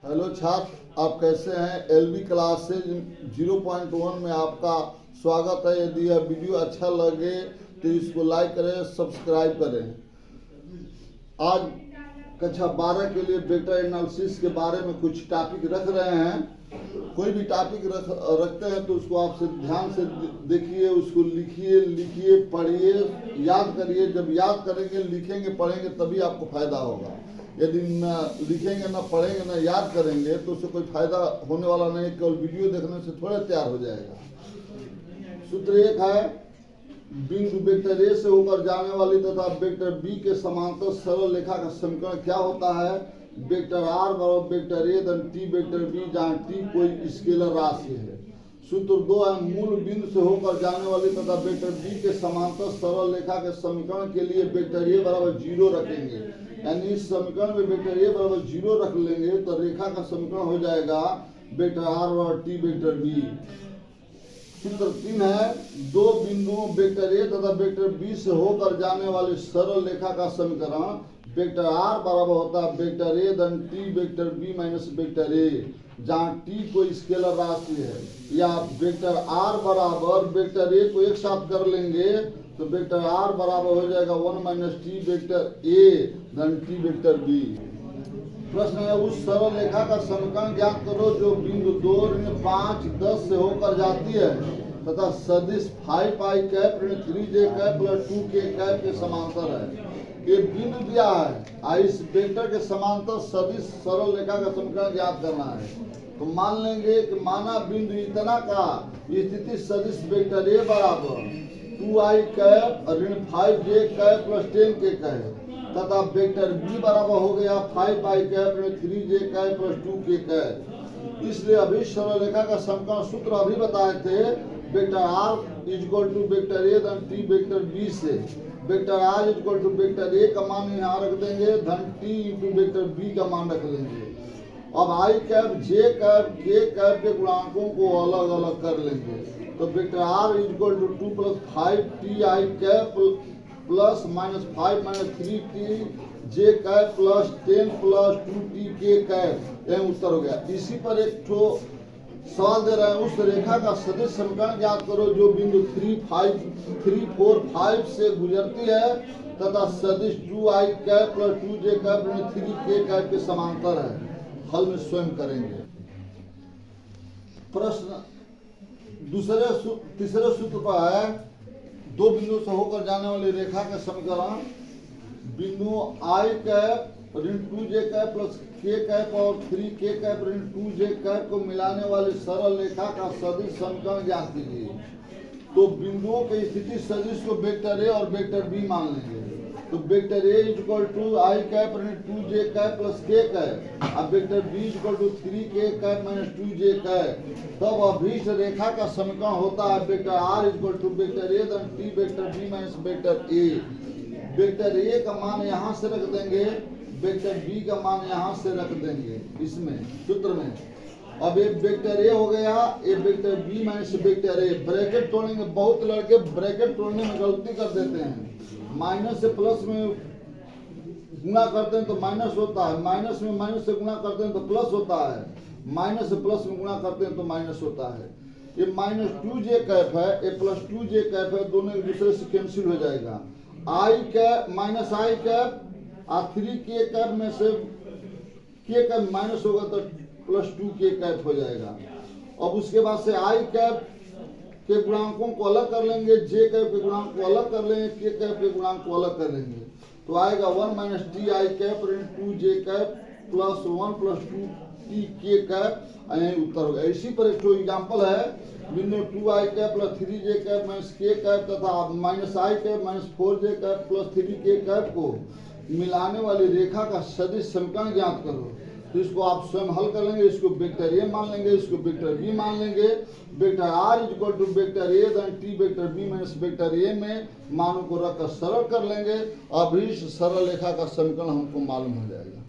Hello छात्र, आप कैसे हैं। एलबी क्लासेज 0.1 में आपका स्वागत है। यदि यह वीडियो अच्छा लगे तो इसको लाइक करें, सब्सक्राइब करें। आज कक्षा 12 के लिए वेक्टर एनालिसिस के बारे में कुछ टॉपिक रख रहे हैं। कोई भी टॉपिक रखते हैं तो उसको आप ध्यान से देखिए, उसको लिखिए, पढ़िए, याद करिए। जब याद करेंगे, लिखेंगे, पढ़ेंगे तभी आपको फायदा होगा। यदि न लिखेंगे, न पढ़ेंगे, न याद करेंगे तो उससे कोई फायदा होने वाला नहीं। केवल वीडियो देखने से थोड़ा तैयार हो जाएगा। सूत्र एक है, बिंदु वेक्टर ए से होकर जाने वाली तथा वेक्टर बी के समांतर सरल रेखा का समीकरण क्या होता है। वेक्टर आर बराबर वेक्टर ए धन टी वेक्टर बी, जहाँ टी कोई स्केलर राशि है। सूत्र 2 है, मूल बिंदु से होकर जाने वाली तथा वेक्टर बी के समांतर सरल रेखा के समीकरण के लिए वेक्टर ए बराबर 0 रखेंगे। यानी इस समीकरण में वेक्टर ए बराबर 0 रख लेंगे तो रेखा का समीकरण हो जाएगा वेक्टर आर बराबर टी वेक्टर बी। सूत्र 3 है, दो बिंदुओं वेक्टर ए तथा वेक्टर बी से होकर जाने वाली सरल रेखा का समीकरण वेक्टर आर बराबर होता है वेक्टर ए धन T vector B minus vector a, जहाँ टी कोई स्केलर राशि है। या वेक्टर आर बराबर वेक्टर ए को एक साथ कर लेंगे तो वेक्टर आर बराबर हो जाएगा 1 माइनस टी वेक्टर ए धन टी वेक्टर बी। प्रश्न है, उस सरल रेखा का समीकरण ज्ञात करो जो बिंदु 2 ऋण 5 10 से होकर जाती है तथा सदिश 5i कैप ऋण 3j cap plus 2k cap के समांतर है। ये बिंदु दिया है, इस वेक्टर के समांतर सदिश सरल रेखा का समीकरण ज्ञात करना है। तो मान लेंगे कि माना बिंदु इतना का स्थिति सदिश वेक्टर ए बराबर 2i कैप ऋण 5j cap plus 10k cap तथा वेक्टर बी बराबर हो गया 5i कैप ऋण 3j cap plus 2k cap. इसलिए अभी सरल रेखा का समीकरण सूत्र अभी बताए थे, vector are equal to vector ए धन टी वेक्टर बी से vector are equal to vector ए का मान यहाँ रख देंगे धन टी इंटू वेक्टर बी का मान रख लेंगे। अब i cap j cap k cap के गुणांकों को अलग अलग कर लेंगे। तो vector are equal to 2 plus 5 t i cap plus minus 5 minus 3 t j cap plus 10 plus 2 T के कैप। यह उत्तर हो गया। इसी पर एक ठो सवाल दे रहा है, उस रेखा का सदिश समीकरण ज्ञात करो जो बिंदु 3 4 5 से गुजरती है तथा सदिश 2i cap plus 2j cap ऋण 3k कैप के समांतर है। हल में स्वयं करेंगे। प्रश्न तीसरे सूत्र पर है, दो बिंदु से होकर जाने वाली रेखा का समीकरण बिंदु i कैप ऋण 2j cap plus k cap और 3k कैप ऋण 2j कैप को मिलाने वाली सरल रेखा का सदिश समीकरण ज्ञात कीजिए। तो बिंदुओं की स्थिति सदिश को वेक्टर ए और वेक्टर बी मान लेंगे। तो vector A equal to i cap ऋण 2j cap plus k cap और vector B equal to 3k cap minus 2j cap. तब अभीष्ट रेखा का समीकरण होता है vector are equal to vector ए धन T vector B minus vector A. Vector ए का मान यहाँ से रख देंगे, वेक्टर बी का मान यहाँ से रख देंगे इसमें सूत्र में। अब एक वेक्टर ए हो गया, एक vector B minus vector a. Bracket तोड़ेंगे, बहुत लड़के ब्रैकेट तोड़ने में गलती कर देते हैं। माइनस से प्लस में गुणा करते हैं तो माइनस होता है, माइनस में माइनस से गुणा करते हैं तो प्लस होता है, माइनस से प्लस में गुणा करते हैं तो माइनस होता है। ये माइनस 2j कैप है, ये प्लस 2j कैप है, दोनों एक दूसरे से कैंसिल हो जाएगा। आई कैप माइनस आई कैप और 3k कैप में से k कैप माइनस होगा तो प्लस 2k कैप हो जाएगा। अब उसके बाद से आई कैप के गुणांकों को अलग कर लेंगे, जे कैप के गुणांक को अलग कर लेंगे, के कैप के गुणांक को अलग कर लेंगे। तो आएगा 1 माइनस टी आई कैप ऋण 2j cap plus 1 plus 2 T के कैप। उत्तर होगा। इसी पर एक एग्जाम्पल है, बिंदु 2i cap plus 3j cap minus k cap तथा minus I cap minus 4j cap plus 3k cap को मिलाने वाली रेखा का सदिश समीकरण ज्ञात करो। तो इसको आप स्वयं हल कर लेंगे। इसको वेक्टर ए मान लेंगे, इसको वेक्टर बी मान लेंगे। Vector are equal to vector ए धन T vector B minus vector A में मानों को रखकर सरल कर लेंगे। अभी सरल रेखा का समीकरण हमको मालूम हो जाएगा।